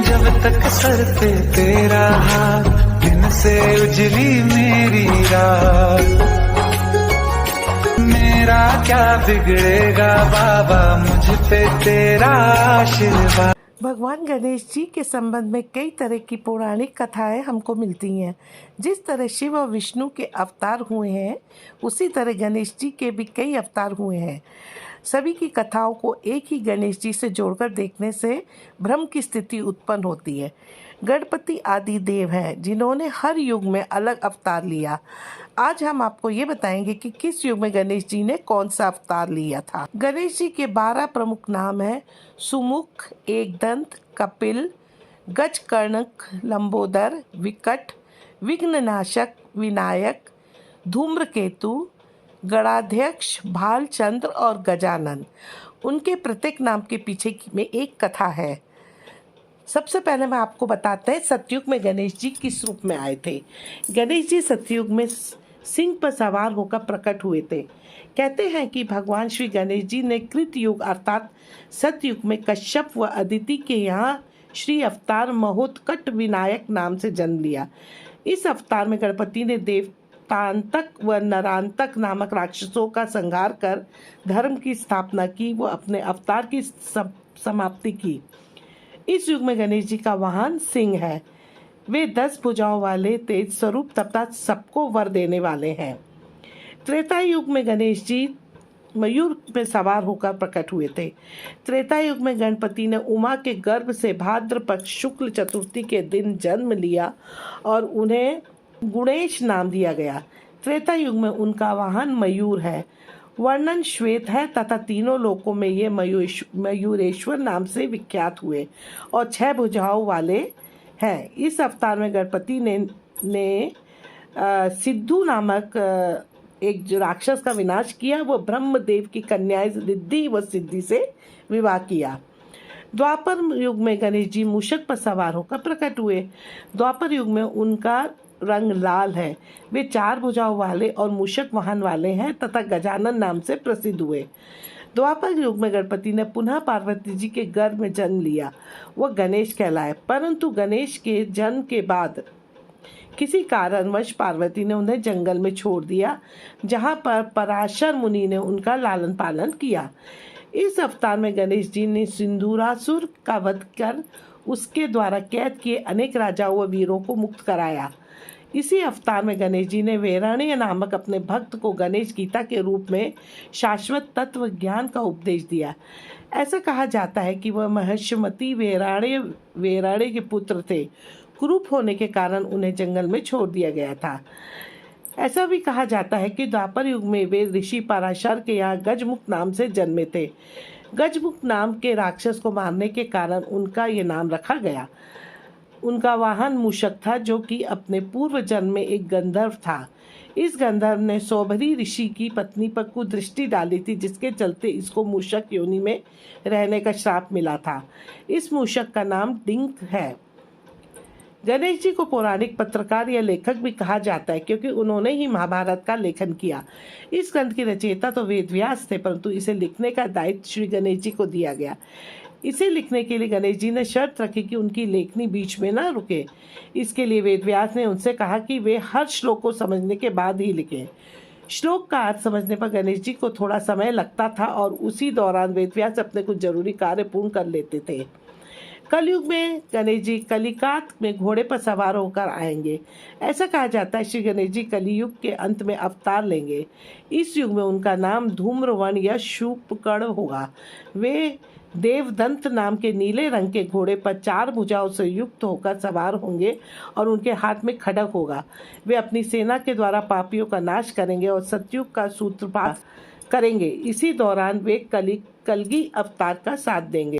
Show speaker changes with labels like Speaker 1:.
Speaker 1: जब तक सर पे तेरा हाथ, दिन से उजली मेरी रात। मेरा क्या बिगड़ेगा बाबा, मुझ पे तेरा आशीर्वाद।
Speaker 2: भगवान गणेश जी के संबंध में कई तरह की पौराणिक कथाएं हमको मिलती हैं। जिस तरह शिव और विष्णु के अवतार हुए हैं, उसी तरह गणेश जी के भी कई अवतार हुए हैं। सभी की कथाओं को एक ही गणेश जी से जोड़कर देखने से भ्रम की स्थिति उत्पन्न होती है। गणपति आदि देव हैं जिन्होंने हर युग में अलग अवतार लिया। आज हम आपको ये बताएंगे कि किस युग में गणेश जी ने कौन सा अवतार लिया था। गणेश जी के 12 प्रमुख नाम हैं: सुमुख, एकदंत, कपिल, गजकर्णक, लंबोदर, विकट, विघ्ननाशक, विनायक, धूम्रकेतु, गणाध्यक्ष, भालचंद्र और गजानन। उनके प्रत्येक नाम के पीछे में एक कथा है। सबसे पहले मैं आपको बताते हैं सतयुग में गणेश जी किस रूप में आए थे। गणेश जी सतयुग में सिंह पर सवार होकर प्रकट हुए थे। कहते हैं कि भगवान श्री गणेश जी ने कृत युग अर्थात सतयुग में कश्यप व अदिति के यहाँ श्री अवतार महोत्कट विनायक नाम से जन्म लिया। इस अवतार में गणपति ने देवतांतक व नरांतक नामक राक्षसों का संहार कर धर्म की स्थापना की व अपने अवतार की समाप्ति की। इस युग में गणेश जी का वाहन सिंह है। वे 10 भुजाओं वाले तेज स्वरूप तथा सबको वर देने वाले हैं। त्रेता युग में गणेश जी मयूर में सवार होकर प्रकट हुए थे। त्रेता युग में गणपति ने उमा के गर्भ से भाद्रपद शुक्ल चतुर्थी के दिन जन्म लिया और उन्हें गुणेश नाम दिया गया। त्रेता युग में उनका वाहन मयूर है। वर्णन श्वेत है तथा तीनों लोकों में ये मयूरेश्वर नाम से विख्यात हुए और 6 भुजाओं वाले हैं। इस अवतार में गणपति ने सिद्धू नामक एक जो राक्षस का विनाश किया, वो ब्रह्मदेव की कन्याएं रिद्धि व सिद्धि से विवाह किया। द्वापर युग में गणेश जी मूषक पर सवार होकर प्रकट हुए। द्वापर युग में उनका रंग लाल है। वे 4 भुजाओं वाले और मूषक वाहन वाले हैं तथा गजानन नाम से प्रसिद्ध हुए। द्वापर युग में गणपति ने पुनः पार्वती जी के गर्भ में जन्म लिया। वह गणेश कहलाए, परंतु गणेश के जन्म के बाद किसी कारणवश पार्वती ने उन्हें जंगल में छोड़ दिया, जहां पर पराशर मुनि ने उनका लालन पालन किया। इस अवतार में गणेश जी ने सिंदूरासुर का वध कर उसके द्वारा कैद किए अनेक राजाओं व वीरों को मुक्त कराया। इसी अवतार में गणेश जी ने वेराण्य नामक अपने भक्त को गणेश गीता के रूप में शाश्वत तत्व ज्ञान का उपदेश दिया। ऐसा कहा जाता है कि वह महर्षिमती वेराण्य के पुत्र थे। कुरूप होने के कारण उन्हें जंगल में छोड़ दिया गया था। ऐसा भी कहा जाता है कि द्वापर युग में वे ऋषि पराशर के यहाँ गजमुख नाम से जन्मे थे। गजमुख नाम के राक्षस को मारने के कारण उनका ये नाम रखा गया। उनका वाहन मूषक था, जो कि अपने पूर्व जन्म में एक गंधर्व था। इस गंधर्व ने सौभरी ऋषि की पत्नी पर कुदृष्टि डाली थी, जिसके चलते इसको मूषक योनि में रहने का श्राप मिला था। इस मूषक का नाम डिंक है। गणेश जी को पौराणिक पत्रकार या लेखक भी कहा जाता है, क्योंकि उन्होंने ही महाभारत का लेखन किया। इस ग्रंथ के रचयिता तो वेदव्यास थे, परंतु इसे लिखने का दायित्व श्री गणेश जी को दिया गया। इसे लिखने के लिए गणेश जी ने शर्त रखी कि उनकी लेखनी बीच में न रुके। इसके लिए वेदव्यास ने उनसे कहा कि वे हर श्लोक को समझने के बाद ही लिखें। श्लोक का अर्थ समझने पर गणेश जी को थोड़ा समय लगता था और उसी दौरान वेदव्यास अपने कुछ जरूरी कार्य पूर्ण कर लेते थे। कलयुग में गणेश जी कलिकात में घोड़े पर सवार होकर आएंगे। ऐसा कहा जाता है श्री गणेश जी कलियुग के अंत में अवतार लेंगे। इस युग में उनका नाम धूम्रवर्ण या शूपकर्ण होगा। वे देवदंत नाम के नीले रंग के घोड़े पर 4 भुजाओं से युक्त होकर सवार होंगे और उनके हाथ में खड्ग होगा। वे अपनी सेना के द्वारा पापियों का नाश करेंगे और सतयुग का सूत्रपात करेंगे। इसी दौरान वे कलगी अवतार का साथ देंगे।